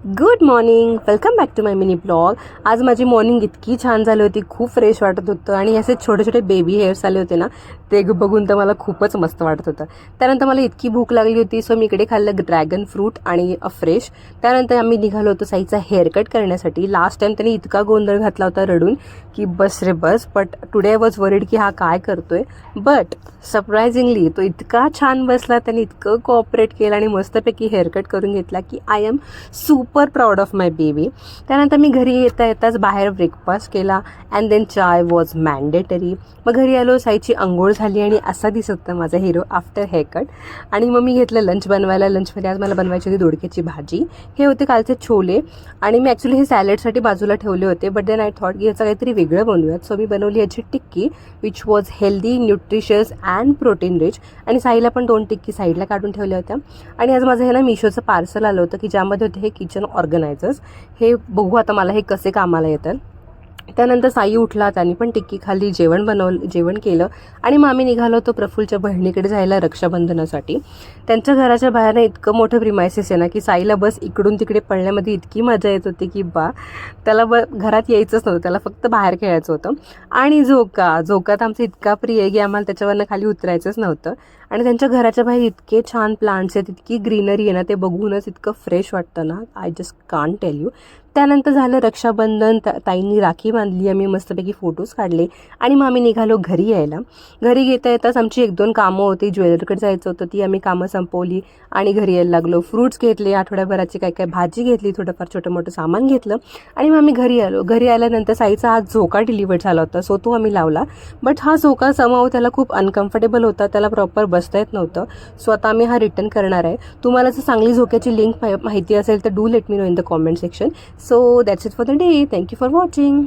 Good morning, welcome back to my mini blog. आज माझी morning इतकी छान झाली होती, खूप फ्रेश वाटत होतं आणि असे छोटे छोटे बेबी हेअर्स आले होते ना, ते बघून तर मला खूपच मस्त वाटत होतं. त्यानंतर मला इतकी भूक लागली होती, सो मी इकडे खाल्लं ड्रॅगन फ्रूट आणि फ्रेश. त्यानंतर आम्ही निघालो होतो साईचा हेअरकट करण्यासाठी. लास्ट टाइम त्याने इतका गोंधळ घातला होता रडून की बस रे बस. But today I was worried की हा काय करतोय. बट सरप्रायझिंगली तो इतका छान बसला, त्याने इतकं कोऑपरेट केलं आणि मस्तपैकी हेअरकट करून घेतला की I am super proud of my baby. त्यानंतर मी घरी येताच बाहेर ब्रेकफास्ट केला and then chai was mandatory. मग घरी आलो, साईची अंघोळ झाली आणि असा दिसत होता माझा हिरो आफ्टर हेअरकट. आणि मग मी घेतलं लंच बनवायला. लंचमध्ये आज मला बनवायची होती दोडक्याची भाजी. हे होते कालचे छोले आणि मी ॲक्च्युली हे सॅलडसाठी बाजूला ठेवले होते, बट देन आय थॉट की याचं काहीतरी वेगळं बनवूयात. सो मी बनवली याची tikki which was healthy, nutritious and protein rich. आणि साईला पण 2 टिक्की साईडला काढून ठेवल्या होत्या. आणि आज माझं हे ना मिशोचं पार्सल आलं होतं की ज्यामध्ये होते हे किचन ऑर्गनायझर्स. हे बघू आता मला हे कसे कामाला येतात. त्यानंतर साई उठला, त्यांनी पण टिक्की खाल्ली, जेवण केलं आणि मग आम्ही निघालो होतो प्रफुल्लच्या बहिणीकडे जायला रक्षाबंधनासाठी. त्यांच्या घराच्या बाहेर इतकं मोठं प्रिमायसिस आहे ना की साईला बस इकडून तिकडे पळण्यामध्ये इतकी मजा येत होती की त्याला घरात यायचंच नव्हतं, त्याला फक्त बाहेर खेळायचं होतं. आणि झोका तर आमचं इतका प्रिय आहे की आम्हाला त्याच्यावरनं खाली उतरायचंच नव्हतं. आणि त्यांच्या घराच्या बाहेर इतके छान प्लांट्स आहेत, इतकी ग्रीनरी आहे ना, ते बघूनच इतकं फ्रेश वाटतं ना, I just can't tell you. त्यानंतर झालं रक्षाबंधन. ताईंनी राखी बांधली, आम्ही मस्तपैकी फोटोज काढले आणि मग आम्ही निघालो घरी यायला. घरी येताच आमची 1-2 कामं होती. ज्वेलरीकडे जायचं होतं, ती आम्ही कामं संपवली आणि घरी यायला लागलो. फ्रूट्स घेतले, आठवड्याभराची काय भाजी घेतली, थोडंफार छोटं मोठं सामान घेतलं आणि मग आम्ही घरी आलो. घरी आल्यानंतर साईचा हा झोका डिलिव्हर झाला होता, सो तो आम्ही लावला. बट हा झोका समाव त्याला खूप अनकम्फर्टेबल होता, त्याला प्रॉपर बसता येत नव्हतं. सो आता आम्ही हा रिटर्न करणार आहे. तुम्हाला जर चांगली झोक्याची लिंक माहिती असेल तर do let me know in the comment section. So that's it for the day. Thank you for watching.